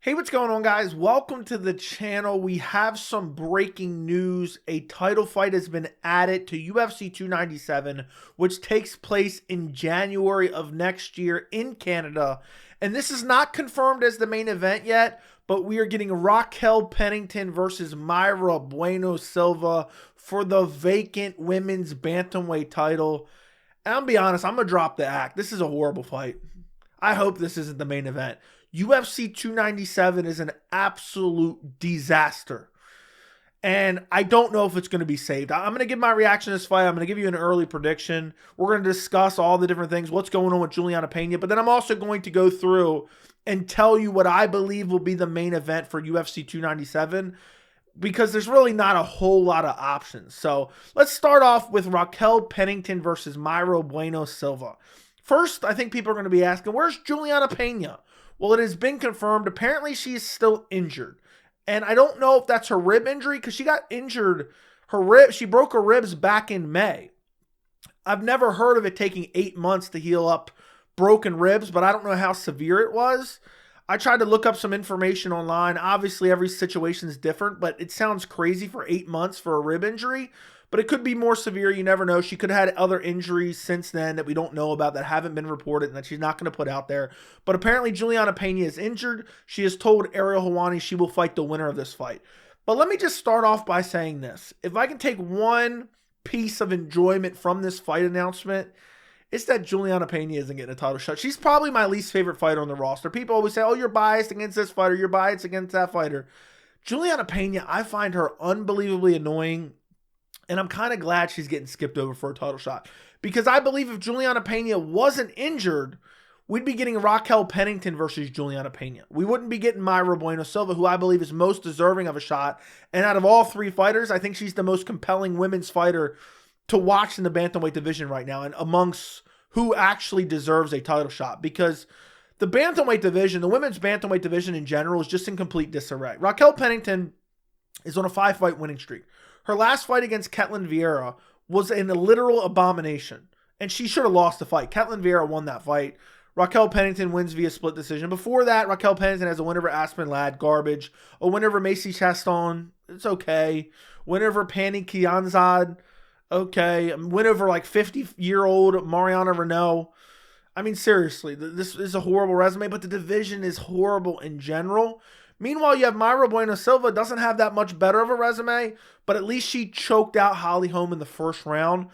Hey, what's going on, guys? Welcome to the channel. We have some breaking news. A title fight has been added to UFC 297, which takes place in January of next year in Canada. And this is not confirmed as the main event yet, but we are getting Raquel Pennington versus Mayra Bueno Silva for the vacant women's bantamweight title. And I'll be honest, I'm going to drop the act. This is a horrible fight. I hope this isn't the main event. UFC 297 is an absolute disaster. And I don't know if it's going to be saved. I'm going to give my reaction to this fight. I'm going to give you an early prediction. We're going to discuss all the different things, what's going on with Juliana Pena. But then I'm also going to go through and tell you what I believe will be the main event for UFC 297. Because there's really not a whole lot of options. So let's start off with Raquel Pennington versus Mayra Bueno Silva. First, I think people are going to be asking, where's Juliana Pena? Well, it has been confirmed. Apparently, she is still injured. And I don't know if that's her rib injury because she got injured. She broke her ribs back in May. I've never heard of it taking 8 months to heal up broken ribs, but I don't know how severe it was. I tried to look up some information online. Obviously, every situation is different, but it sounds crazy for 8 months for a rib injury. But it could be more severe. You never know. She could have had other injuries since then that we don't know about that haven't been reported and that she's not going to put out there. But apparently Juliana Pena is injured. She has told Ariel Helwani she will fight the winner of this fight. But let me just start off by saying this. If I can take one piece of enjoyment from this fight announcement, it's that Juliana Pena isn't getting a title shot. She's probably my least favorite fighter on the roster. People always say, oh, you're biased against this fighter. You're biased against that fighter. Juliana Pena, I find her unbelievably annoying. And I'm kind of glad she's getting skipped over for a title shot. Because I believe if Juliana Pena wasn't injured, we'd be getting Raquel Pennington versus Juliana Pena. We wouldn't be getting Mayra Bueno Silva, who I believe is most deserving of a shot. And out of all three fighters, I think she's the most compelling women's fighter to watch in the bantamweight division right now. And amongst who actually deserves a title shot. Because the bantamweight division, the women's bantamweight division in general, is just in complete disarray. Raquel Pennington is on a 5-fight winning streak. Her last fight against Ketlen Vieira was a literal abomination, and she should have lost the fight. Ketlen Vieira won that fight. Raquel Pennington wins via split decision. Before that, Raquel Pennington has a win over Aspen Ladd, garbage. A win over Macy Chaston, it's okay. Win over Pani Kianzad, okay. A win over like 50-year-old Mariana Renault. I mean, seriously, this is a horrible resume, but the division is horrible in general. Meanwhile, you have Mayra Bueno Silva, doesn't have that much better of a resume, but at least she choked out Holly Holm in the first round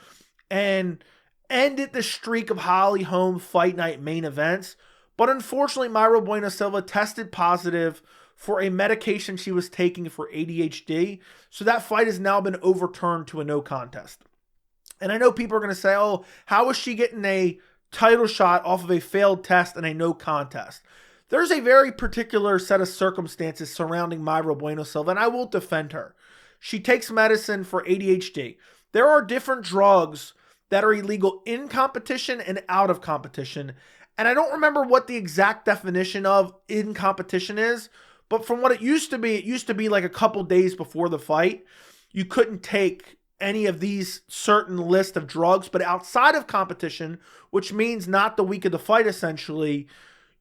and ended the streak of Holly Holm fight night main events. But unfortunately, Mayra Bueno Silva tested positive for a medication she was taking for ADHD. So that fight has now been overturned to a no contest. And I know people are going to say, oh, how is she getting a title shot off of a failed test and a no contest? There's a very particular set of circumstances surrounding Mayra Bueno Silva, and I will defend her. She takes medicine for ADHD. There are different drugs that are illegal in competition and out of competition, and I don't remember what the exact definition of in competition is, but from what it used to be like a couple days before the fight, you couldn't take any of these certain list of drugs, but outside of competition, which means not the week of the fight essentially,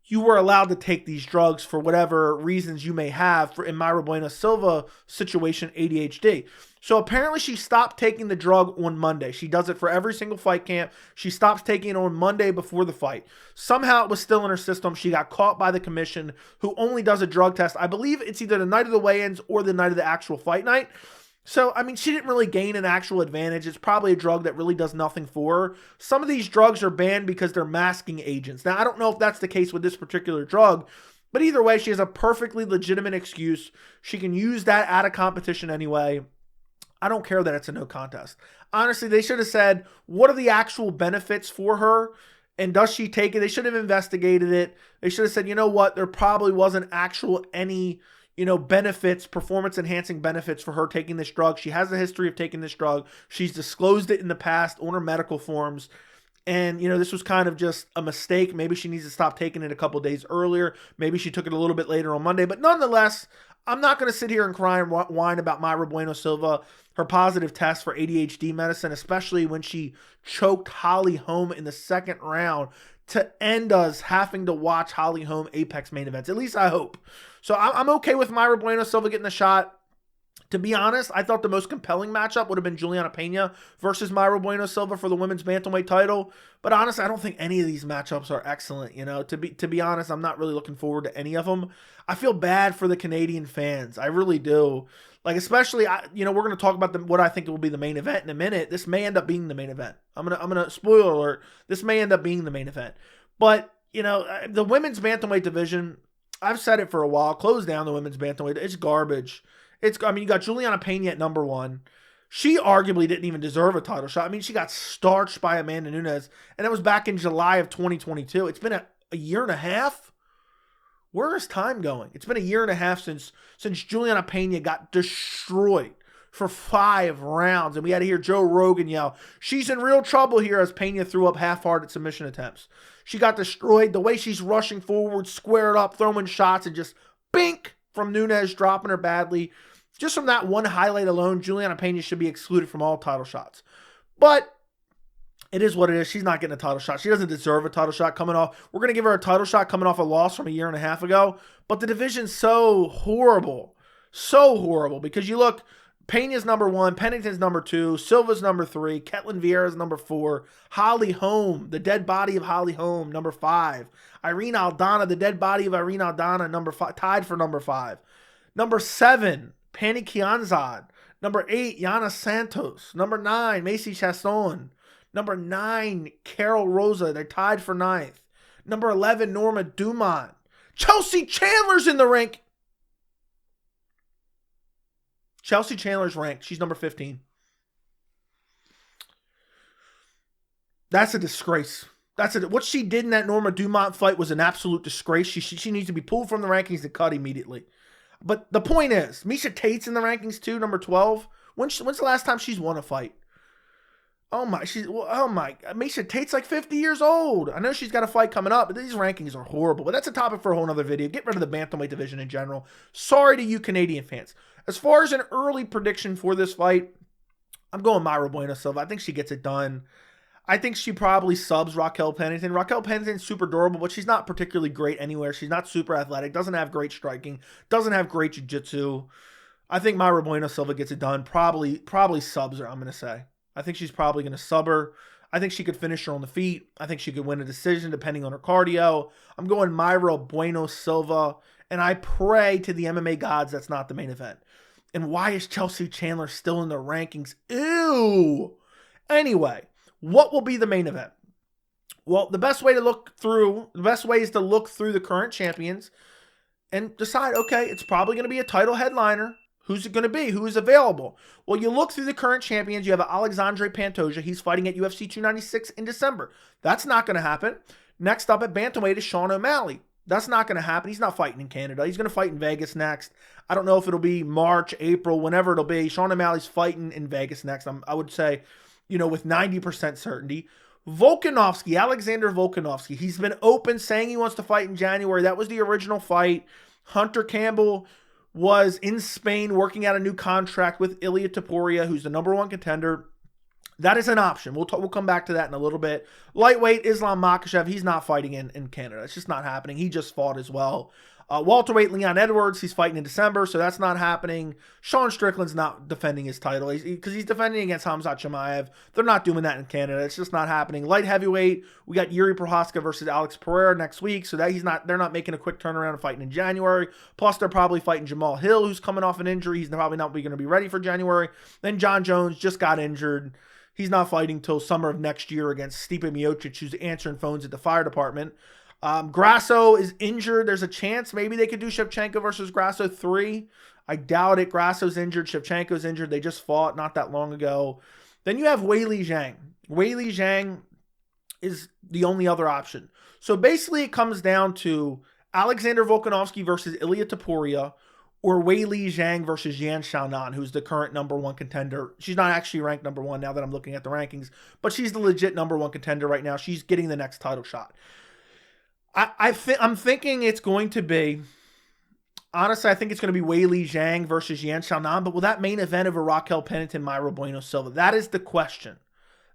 you were allowed to take these drugs for whatever reasons you may have. For in Mayra Bueno Silva situation, ADHD. So apparently she stopped taking the drug on Monday. She does it for every single fight camp. She stops taking it on Monday before the fight. Somehow it was still in her system. She got caught by the commission, who only does a drug test. I believe it's either the night of the weigh-ins or the night of the actual fight night. So, I mean, she didn't really gain an actual advantage. It's probably a drug that really does nothing for her. Some of these drugs are banned because they're masking agents. Now, I don't know if that's the case with this particular drug, but either way, she has a perfectly legitimate excuse. She can use that out of competition anyway. I don't care that it's a no contest. Honestly, they should have said, what are the actual benefits for her? And does she take it? They should have investigated it. They should have said, you know what? There probably wasn't any benefits, performance-enhancing benefits for her taking this drug. She has a history of taking this drug. She's disclosed it in the past on her medical forms. And, this was kind of just a mistake. Maybe she needs to stop taking it a couple days earlier. Maybe she took it a little bit later on Monday. But nonetheless, I'm not going to sit here and cry and whine about Mayra Bueno Silva, her positive test for ADHD medicine, especially when she choked Holly Holm in the second round to end us having to watch Holly Holm Apex main events. At least I hope. So I'm okay with Mayra Bueno Silva getting the shot. To be honest, I thought the most compelling matchup would have been Juliana Pena versus Mayra Bueno Silva for the women's bantamweight title. But honestly, I don't think any of these matchups are excellent. You know, to be honest, I'm not really looking forward to any of them. I feel bad for the Canadian fans. I really do. Like, especially, we're going to talk about what I think will be the main event in a minute. This may end up being the main event. I'm gonna spoiler alert. This may end up being the main event. But the women's bantamweight division, I've said it for a while. Close down the women's bantamweight. It's garbage. You got Juliana Pena at number 1. She arguably didn't even deserve a title shot. I mean, she got starched by Amanda Nunes, and that was back in July of 2022. It's been a year and a half. Where is time going? It's been a year and a half since Juliana Pena got destroyed for 5 rounds, and we had to hear Joe Rogan yell, "She's in real trouble here," as Pena threw up half-hearted submission attempts. She got destroyed. The way she's rushing forward, squared up, throwing shots, and just bink from Nunes, dropping her badly. Just from that one highlight alone, Juliana Pena should be excluded from all title shots. But it is what it is. She's not getting a title shot. She doesn't deserve a title shot coming off. We're going to give her a title shot coming off a loss from a year and a half ago. But the division's so horrible. So horrible. Because you look, Pena's number 1, Pennington's number 2, Silva's number 3, Ketlin Vieira's number 4, Holly Holm, the dead body of Holly Holm, number 5, Irene Aldana, the dead body of Irene Aldana, number 5, tied for number 5. Number 7, Pani Kianzad. Number 8, Yana Santos. Number 9, Macy Chasson. Number 9, Carol Rosa. They're tied for 9th. Number 11, Norma Dumont. Chelsea Chandler's in the rank. Chelsea Chandler's ranked. She's number 15. That's a disgrace. What she did in that Norma Dumont fight was an absolute disgrace. She needs to be pulled from the rankings and cut immediately. But the point is, Miesha Tate's in the rankings too, number 12. When's the last time she's won a fight? Miesha Tate's like 50 years old. I know she's got a fight coming up, but these rankings are horrible. But that's a topic for a whole other video. Get rid of the bantamweight division in general. Sorry to you Canadian fans. As far as an early prediction for this fight, I'm going Mayra Bueno Silva. I think she gets it done. I think she probably subs Raquel Pennington. Raquel Pennington's super durable, but she's not particularly great anywhere. She's not super athletic, doesn't have great striking, doesn't have great jiu-jitsu. I think Mayra Bueno Silva gets it done. Probably subs her, I'm going to say. I think she's probably going to sub her. I think she could finish her on the feet. I think she could win a decision depending on her cardio. I'm going Mayra Bueno Silva, and I pray to the MMA gods that's not the main event. And why is Chelsea Chandler still in the rankings? Ew! Anyway, what will be the main event? Well, the best way is to look through the current champions and decide, okay, it's probably going to be a title headliner. Who's it going to be? Who is available? Well, you look through the current champions. You have Alexander Pantoja. He's fighting at UFC 296 in December. That's not going to happen. Next up at bantamweight is Sean O'Malley. That's not going to happen. He's not fighting in Canada. He's going to fight in Vegas next. I don't know if it'll be March, April, whenever it'll be. Sean O'Malley's fighting in Vegas next. I would say, with 90% certainty. Volkanovski, Alexander Volkanovski. He's been open saying he wants to fight in January. That was the original fight. Hunter Campbell was in Spain working out a new contract with Ilia Topuria, who's the number 1 contender. That is an option. We'll come back to that in a little bit. Lightweight, Islam Makhachev, he's not fighting in Canada. It's just not happening. He just fought as well. Welterweight, Leon Edwards, he's fighting in December, so that's not happening. Sean Strickland's not defending his title because he's defending against Khamzat Chimaev. They're not doing that in Canada. It's just not happening. Light heavyweight, we got Yuri Prohaska versus Alex Pereira next week, so they're not making a quick turnaround and fighting in January. Plus, they're probably fighting Jamal Hill, who's coming off an injury. He's probably not going to be ready for January. Then John Jones just got injured. He's not fighting till summer of next year against Stipe Miocic, who's answering phones at the fire department. Grasso is injured. There's a chance maybe they could do Shevchenko versus Grasso 3. I doubt it. Grasso's injured. Shevchenko's injured. They just fought not that long ago. Then you have Weili Zhang. Weili Zhang is the only other option. So basically it comes down to Alexander Volkanovski versus Ilia Topuria or Weili Zhang versus Yan Xiaonan, who's the current number 1 contender. She's not actually ranked number 1 now that I'm looking at the rankings, but she's the legit number 1 contender right now. She's getting the next title shot. I'm thinking it's going to be, honestly, I think it's going to be Weili Zhang versus Yan Xiaonan, but will that main event over Raquel Pennington, Mayra Bueno Silva? That is the question.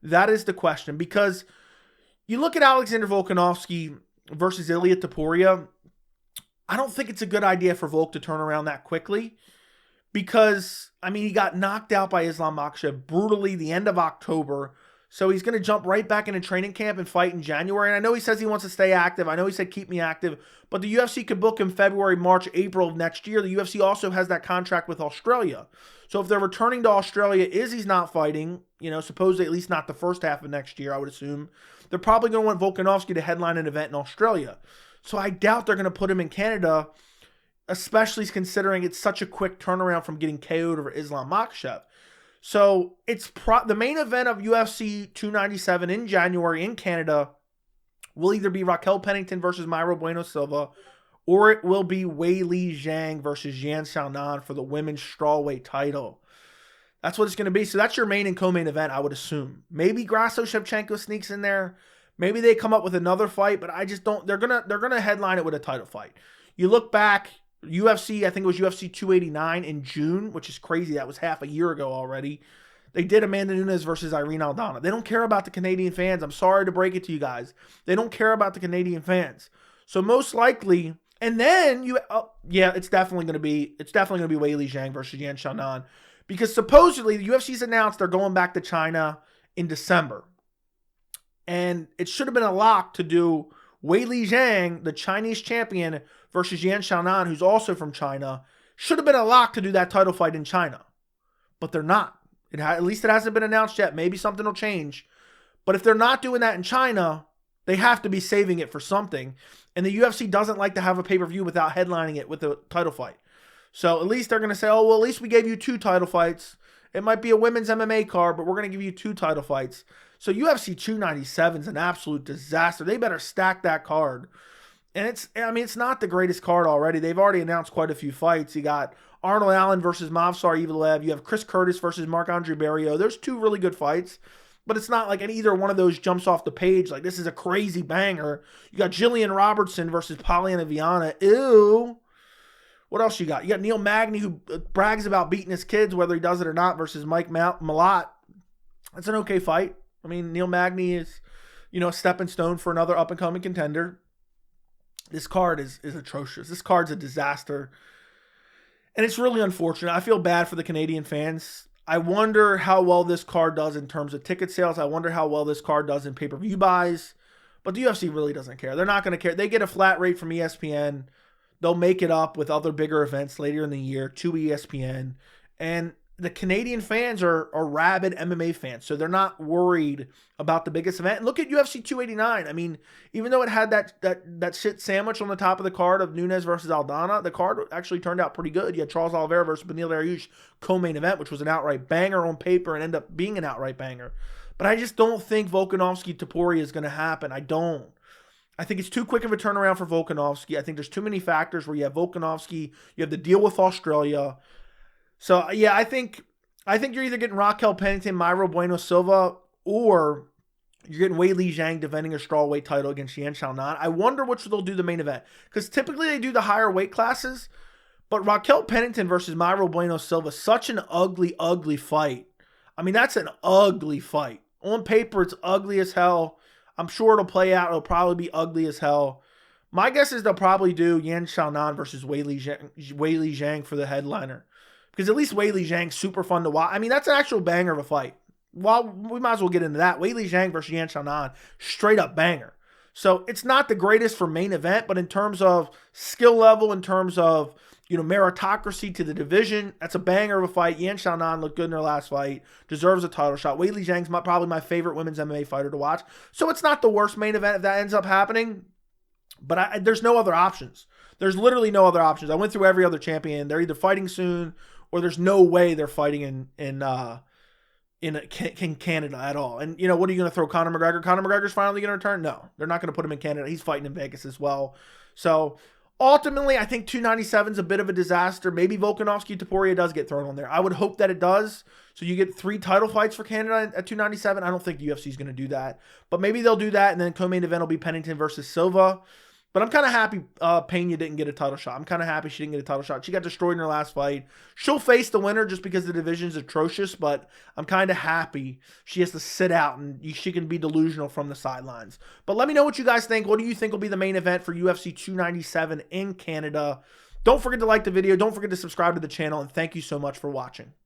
That is the question, because you look at Alexander Volkanovski versus Ilia Topuria, I don't think it's a good idea for Volk to turn around that quickly because, I mean, he got knocked out by Islam Makhachev brutally the end of October. So he's going to jump right back into training camp and fight in January. And I know he says he wants to stay active. I know he said keep me active. But the UFC could book him February, March, April of next year. The UFC also has that contract with Australia. So if they're returning to Australia, Izzy's not fighting, supposedly at least not the first half of next year, I would assume. They're probably going to want Volkanovski to headline an event in Australia. So I doubt they're going to put him in Canada, especially considering it's such a quick turnaround from getting KO'd over Islam Makhachev. So it's the main event of UFC 297 in January in Canada will either be Raquel Pennington versus Mayra Bueno Silva, or it will be Weili Zhang versus Yan Xiaonan for the women's strawweight title. That's what it's going to be. So that's your main and co-main event, I would assume. Maybe Grasso Shevchenko sneaks in there. Maybe they come up with another fight, but I just don't. They're gonna headline it with a title fight. You look back. UFC, I think it was UFC 289 in June, which is crazy. That was half a year ago already. They did Amanda Nunes versus Irene Aldana. They don't care about the Canadian fans. I'm sorry to break it to you guys. They don't care about the Canadian fans. So most likely, and then it's definitely going to be Weili Zhang versus Yan Xiaonan, because supposedly the UFC's announced they're going back to China in December, and it should have been a lock to do Weili Zhang, the Chinese champion, versus Yan Xiaonan, who's also from China. Should have been a lock to do that title fight in China. But they're not. At least it hasn't been announced yet. Maybe something will change. But if they're not doing that in China, they have to be saving it for something. And the UFC doesn't like to have a pay-per-view without headlining it with a title fight. So at least they're going to say, oh, well, at least we gave you 2 title fights. It might be a women's MMA card, but we're going to give you 2 title fights. So UFC 297 is an absolute disaster. They better stack that card. And it's not the greatest card already. They've already announced quite a few fights. You got Arnold Allen versus Movsar Evloev. You have Chris Curtis versus Marc-Andre Barriault. There's 2 really good fights, but it's not like either one of those jumps off the page like this is a crazy banger. You got Jillian Robertson versus Polyana Viana. Ew. What else you got? You got Neil Magny, who brags about beating his kids, whether he does it or not, versus Mike Malott. That's an okay fight. I mean, Neil Magny is, a stepping stone for another up-and-coming contender. This card is atrocious. This card's a disaster. And it's really unfortunate. I feel bad for the Canadian fans. I wonder how well this card does in terms of ticket sales. I wonder how well this card does in pay-per-view buys. But the UFC really doesn't care. They're not going to care. They get a flat rate from ESPN. They'll make it up with other bigger events later in the year to ESPN. And the Canadian fans are rabid MMA fans, so they're not worried about the biggest event. And look at UFC 289. I mean, even though it had that shit sandwich on the top of the card of Nunes versus Aldana, the card actually turned out pretty good. You had Charles Oliveira versus Beneil Dariush co-main event, which was an outright banger on paper and ended up being an outright banger. But I just don't think Volkanovski Topuria is going to happen. I don't. I think it's too quick of a turnaround for Volkanovski. I think there's too many factors where you have Volkanovski, you have the deal with Australia. So, yeah, I think you're either getting Raquel Pennington, Mayra Bueno Silva, or you're getting Weili Zhang defending a strawweight title against Yan Xiaonan. I wonder which they'll do the main event. Because typically they do the higher weight classes. But Raquel Pennington versus Mayra Bueno Silva, such an ugly, ugly fight. I mean, that's an ugly fight. On paper, it's ugly as hell. I'm sure it'll play out. It'll probably be ugly as hell. My guess is they'll probably do Yan Xiaonan versus Weili Zhang for the headliner. Because at least Weili Zhang's super fun to watch. I mean, that's an actual banger of a fight. Well, we might as well get into that. Weili Zhang versus Yan Xiaonan, straight up banger. So it's not the greatest for main event, but in terms of skill level, in terms of, meritocracy to the division, that's a banger of a fight. Yan Xiaonan looked good in her last fight, deserves a title shot. Weili Zhang's probably my favorite women's MMA fighter to watch. So it's not the worst main event if that ends up happening, but there's no other options. There's literally no other options. I went through every other champion. They're either fighting soon or there's no way they're fighting in Canada at all. And, what are you going to throw Conor McGregor? Conor McGregor's finally going to return? No, they're not going to put him in Canada. He's fighting in Vegas as well. So, ultimately, I think 297 is a bit of a disaster. Maybe Volkanovski Topuria does get thrown on there. I would hope that it does. So, you get 3 title fights for Canada at 297. I don't think the UFC is going to do that. But maybe they'll do that, and then co-main event will be Pennington versus Silva. But I'm kind of happy Pena didn't get a title shot. I'm kind of happy she didn't get a title shot. She got destroyed in her last fight. She'll face the winner just because the division is atrocious, but I'm kind of happy she has to sit out and she can be delusional from the sidelines. But let me know what you guys think. What do you think will be the main event for UFC 297 in Canada? Don't forget to like the video. Don't forget to subscribe to the channel, and thank you so much for watching.